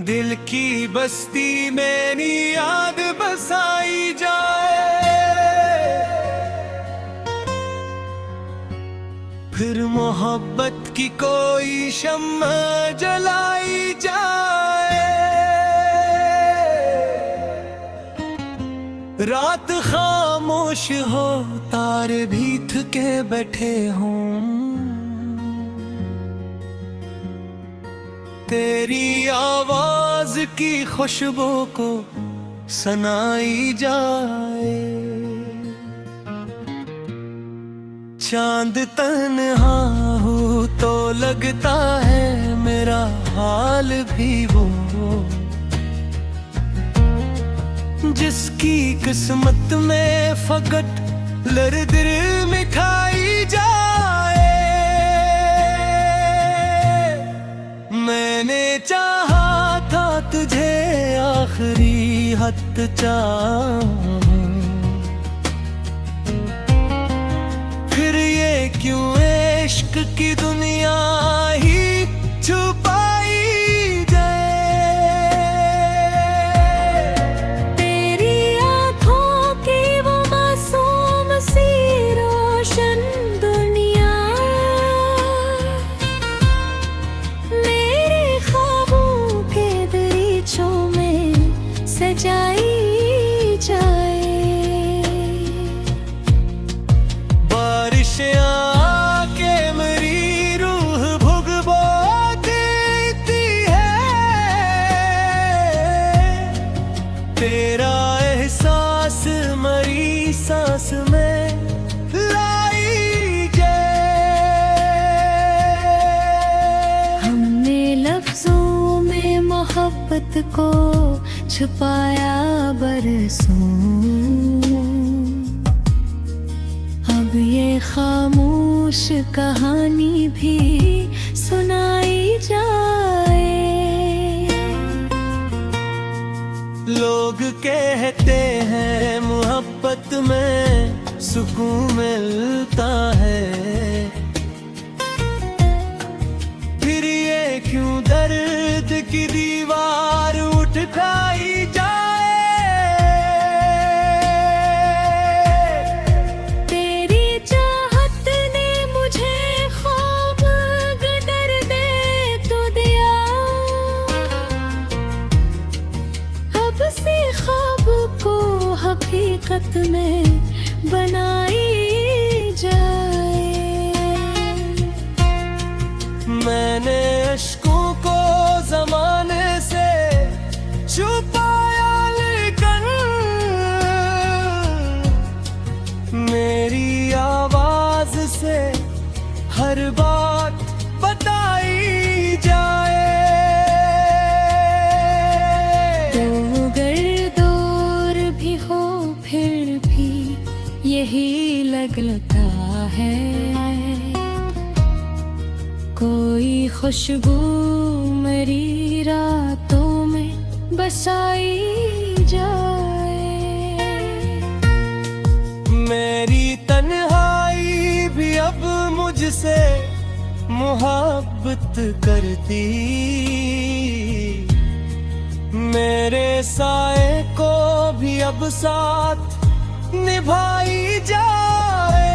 दिल की बस्ती में नी याद बसाई जाए, फिर मोहब्बत की कोई शम्मा जलाई जाए। रात खामोश हो, तारे भी थके बैठे हों, तेरी आवाज की खुशबू को सुनाई जाए। चांद तन्हा हो तो लगता है मेरा हाल भी वो, जिसकी किस्मत में फकत लर्दर मिठाई जाए। मैंने चाहा था तुझे आखिरी हद चाहूं, फिर ये क्यों इश्क की दुनिया ही छुपाई जाए। तेरी आँखों की वो मासूम सी रोशन दुनिया, मेरे ख्वाबों के दरीचों में सजाई जाए। बारिश आके मेरी रूह भुगबो देती है, तेरा एहसास मरी सांस में लाई जाए। हमने लफ्जों में मोहब्बत को छुपाया बरसों, अब ये खामोश कहानी भी सुनाई जाए। लोग कहते हैं मोहब्बत में सुकून मिलता है, फिर ये क्यों दर्द की दीवार उठाई जाए। तेरी चाहत ने मुझे ख्वाब गदर दे तो दिया, अब से ख्वाब को हकीकत में बनाई जाए। मैंने अश्कों को जमाने से छुपाया, लेकिन मेरी आवाज से हर बात बताई जाए। तो अगर दूर भी हो फिर भी यही लगता है, कोई खुशबू मेरी रातों में बसाई जाए। मेरी तन्हाई भी अब मुझसे मोहब्बत करती, मेरे साए को भी अब साथ निभाई जाए।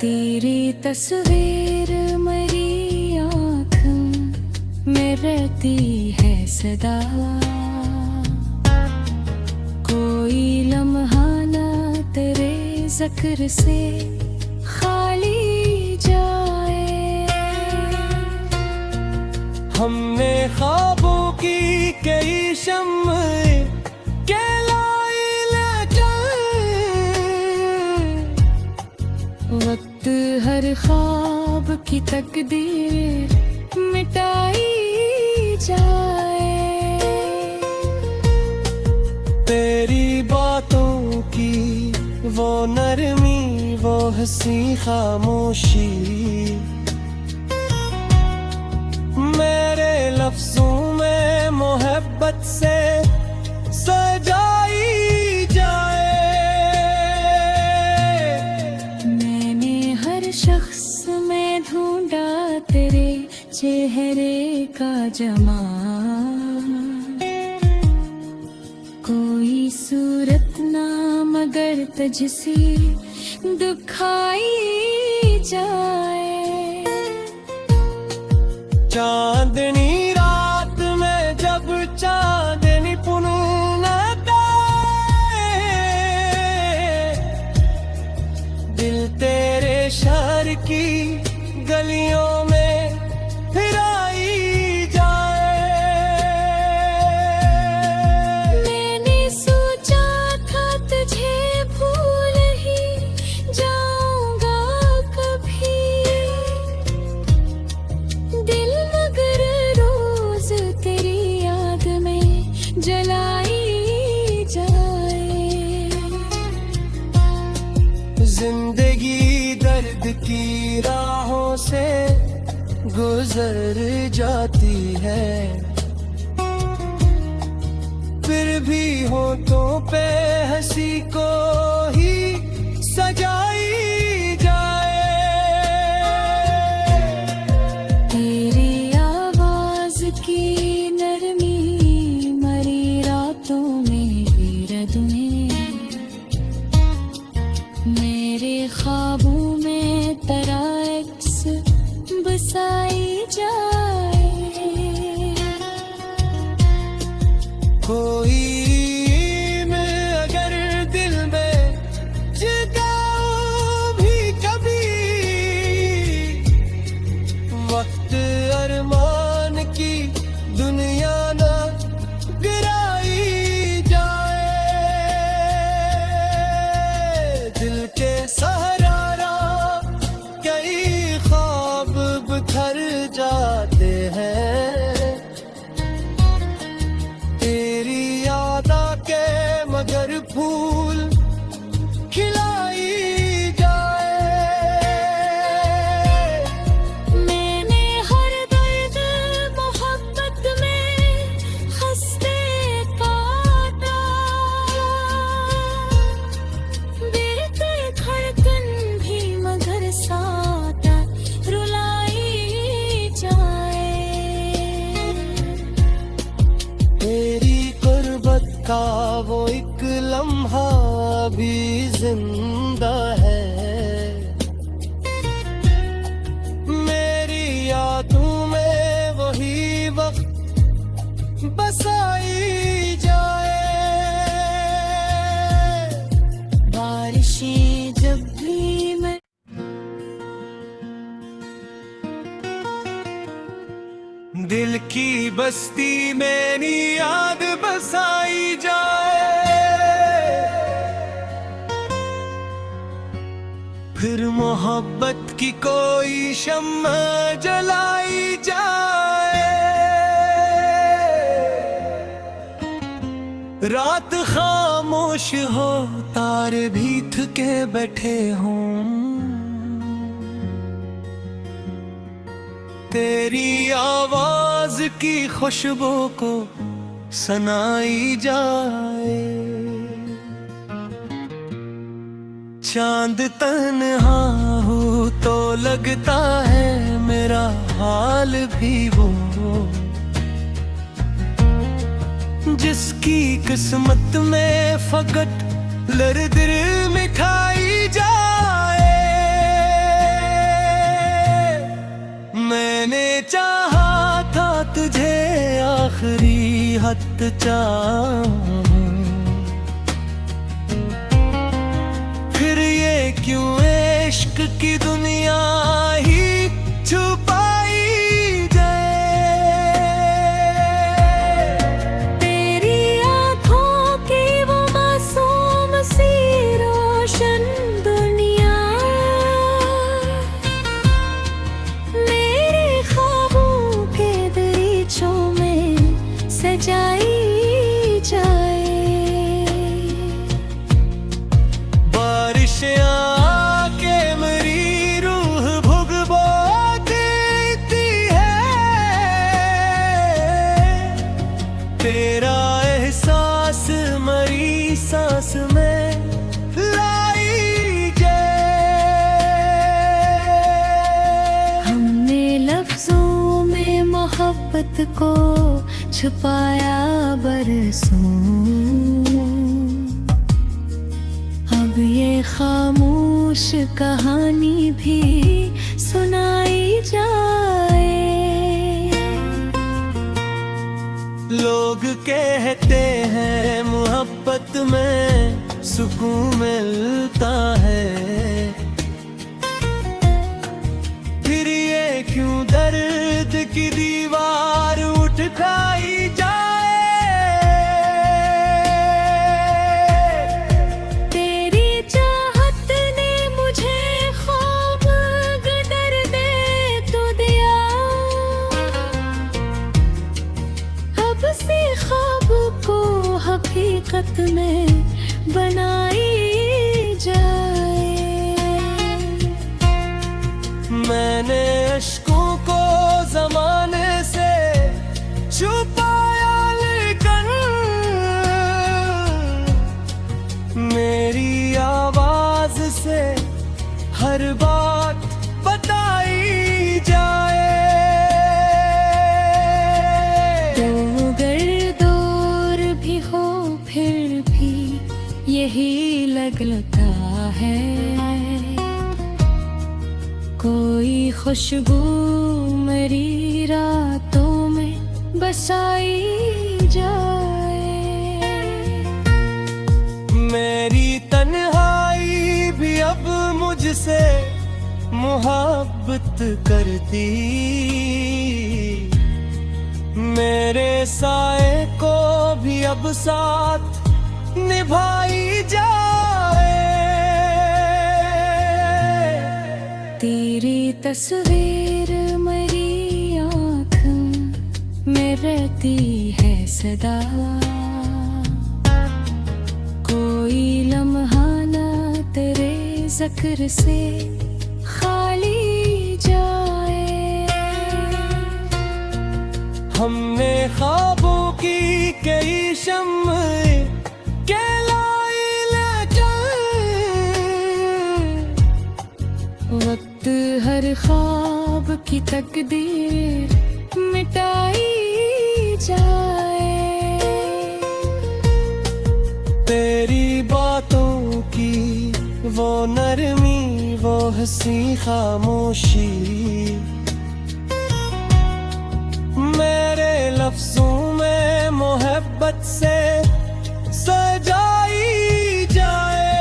तेरी तस्वीर मेरी आँख में रहती है सदा, कोई लम्हा ना तेरे जिक्र से खाली जाए। हमने ख्वाबों की कई शम्में जलाई, लेकिन वक्त हर ख्वाब की तकदीर मिटाई जाए। तेरी बातों की वो नरमी, वो हंसी खामोशी, मेरे लफ्जों में मोहब्बत से सजाई जाए। मैंने हर शख्स में ढूंढा तेरे चेहरे का जमाल, कोई सूरत ना मगर तुझसे दिखाई जाए। चांदनी रात में जब चांदनी पुनः दिल तेरे शहर की गलियों में फिराई जाए। मैंने सोचा था तुझे भूल ही जाऊंगा कभी, दिल मगर रोज तेरी याद में जलाई जाए। जिंदगी दर्द की राहों से गुजर जाती है, फिर भी होठों पे हंसी को ही सजाई जाए। तेरी आवाज की नरमी मरी रातों में गिरदुएं, मेरे ख्वाबों में तेरा अक्स बसाई जाए। कोई मैं अगर दिल में जगाऊं भी कभी, वक्त अरमान की दुनिया ना गिराई जाए। दिल के सहारा कई ख्वाब बिखर जाते हैं, तेरी याद आके मगर फूल खिलाई जाए। मैंने हर दर्द मोहब्बत में हंसते काटा, गिरते धड़कन भी मगर साता रुलाई जाए। तेरी गुर्बत का वो एक लम्हा भी जिंदा है, मेरी यादों में वही वक्त बसाई जाए। बारिशें जब भी मैं दिल की बस्ती में नी याद बसाई जाए, फिर मोहब्बत की कोई शम्मा जलाई जाए। रात खामोश हो तारे भी थके बैठे हों, तेरी आवाज की खुशबू को सनाई जाए। चांद तन्हा हो तो लगता है मेरा हाल भी वो, जिसकी किस्मत में फकत लरदिर मिठाई जाए। मैंने चाहा था तुझे आखिरी हद चाहूं, फिर ये क्यों इश्क की दुनिया ही छुपाई जाए। तेरी आँखों की वो मासूम सी रोशन दुनिया, मेरे ख्वाबों के दरीचों में सजाई जाए। बारिश आके मेरी मोहब्बत को छुपाया बरसों। अब ये खामोश कहानी भी सुनाई जाए। लोग कहते हैं मोहब्बत में सुकून मिलता है, फिर ये क्यों दर्द की दीवार उठाई जाए। तेरी चाहत ने मुझे ख्वाब गदर दे तो दिया। अब से ख्वाब को हकीकत में बनाई जाए। मैंने अश्कों को ज़माने से छुपाया, लेकिन मेरी आवाज़ से हर बात बताई जाए। तो अगर दूर भी हो फिर भी यही लगता है। कोई खुशबू मेरी रातों में बसाई जाए। मेरी तन्हाई भी अब मुझसे मोहब्बत करती, मेरे साए को भी अब साथ निभाई जाए। तेरी तस्वीर मेरी आँख में रहती है सदा। कोई लम्हा ना तेरे ज़िक्र से खाली जाए। हमने ख्वाबों की कई शम्में जलाई, लेकिन वक्त हर ख्वाब की तकदीर मिटाई जाए। तेरी बातों की वो नरमी, वो हंसी खामोशी, मेरे लफ्जों में मोहब्बत से सजाई जाए।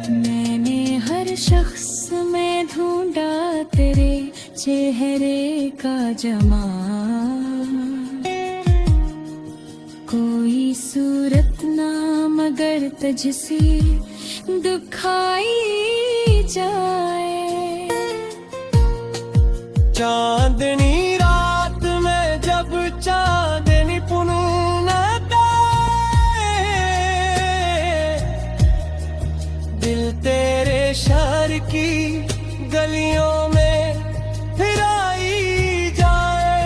मैंने हर शख्स में ढूंढा तेरे चेहरे का जमाल। कोई सूरत ना मगर तुझसे दिखाई जाए। चांदनी रात में जब चांदनी पुनः दिल तेरे शहर की गलियों में फिर आई जाए।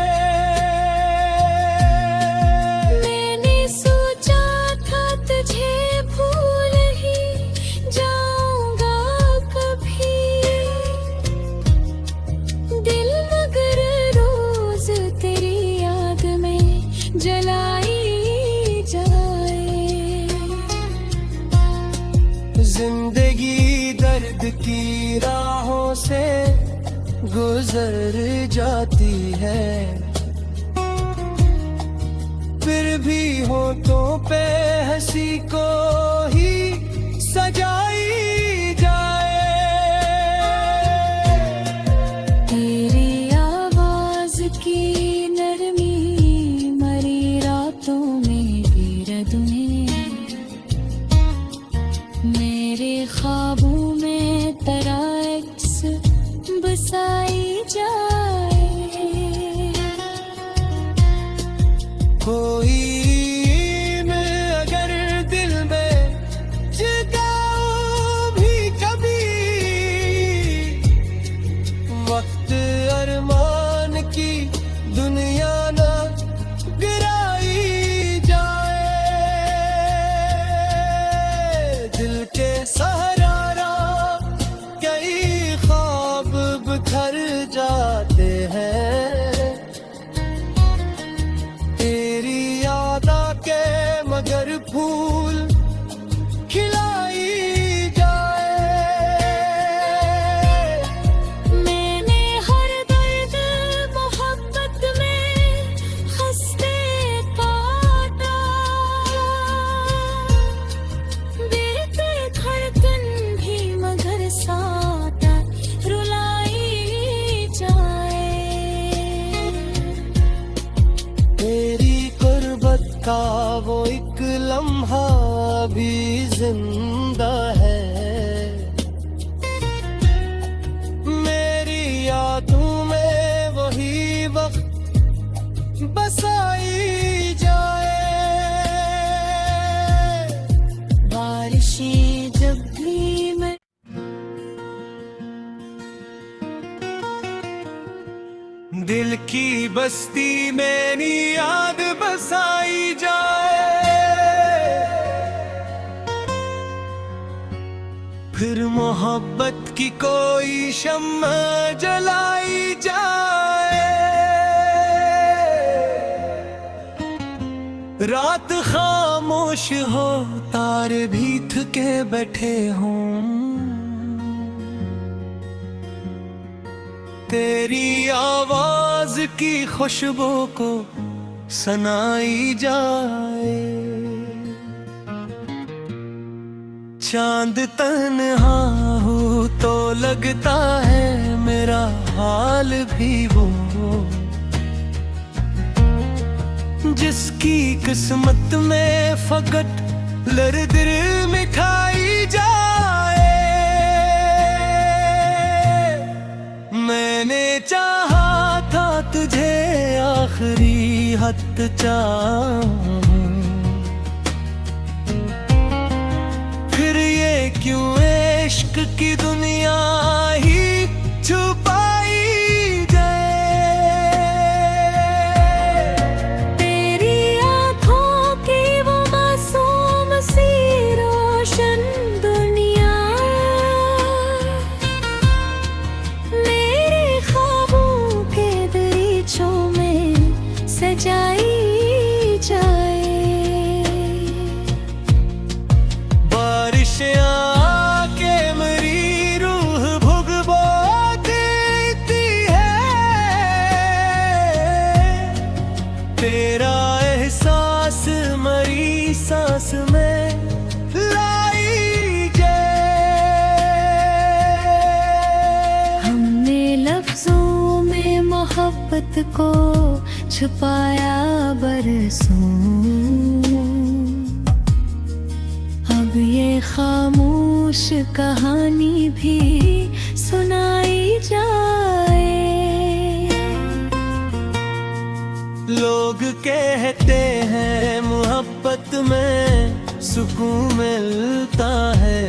मैंने सोचा था तुझे भूल ही जाऊंगा कभी, दिल मगर रोज तेरी याद में जलाई जाए। जिंदगी दर्द की राहों से गुजर जाती है, फिर भी होठों पे हंसी को ही सजाई जाए। तेरी आवाज की नरमी मरी रातों में भी रदुए। मेरे ख्वाबों में तेरा अक्स बसाई जाए। कोई मैं अगर दिल में जगाऊं भी कभी, वक्त अरमान की दुनिया ना गिराई जाए। दिल के सहारा दिल की बस्ती में नी याद बसाई जाए, फिर मोहब्बत की कोई शम्मा जलाई जाए। रात खामोश हो, तारे भी थके बैठे हों, तेरी आवाज की खुशबू को सनाई जाए। चांद तन्हा हो तो लगता है मेरा हाल भी वो, जिसकी किस्मत में फकत लरदर मिठाई जाए। मैंने चाहा था तुझे आखिरी हद चाहूं, फिर ये क्यों इश्क की दुनिया ही छुपाई सजाई जाए। बारिश आके मेरी रूह भुगबो देती है, तेरा एहसास मरी सांस में लाई जाए। हमने लफ्जों में मोहब्बत को छुपाया बरसों, अब ये खामोश कहानी भी सुनाई जाए। लोग कहते हैं मोहब्बत में सुकून मिलता है,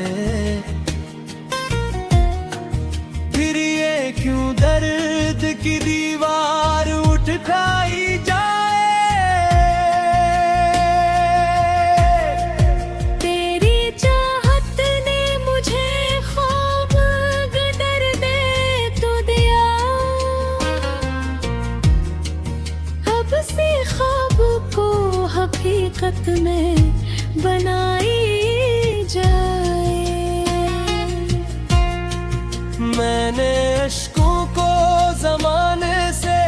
फिर ये क्यों दर्द की दीवार उठाई जाए। तेरी चाहत ने मुझे ख्वाब गदर दे तो दिया, अब से ख्वाब को हकीकत में बनाई जाए। मैंने अश्कों को ज़माने से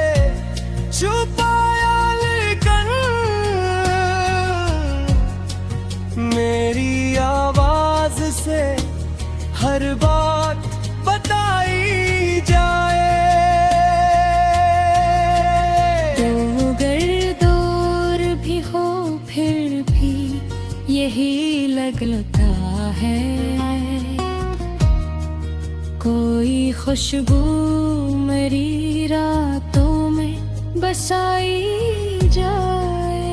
छुपाया, लेकिन मेरी आवाज से हर बात बताई जाए। तो अगर दूर भी हो फिर भी यही लगता है, कोई खुशबू मेरी रातों में बसाई जाए।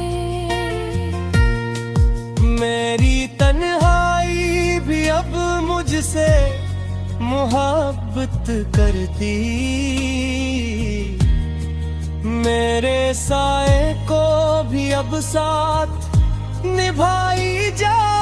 मेरी तन्हाई भी अब मुझसे मोहब्बत करती, मेरे साए को भी अब साथ निभाई जाए।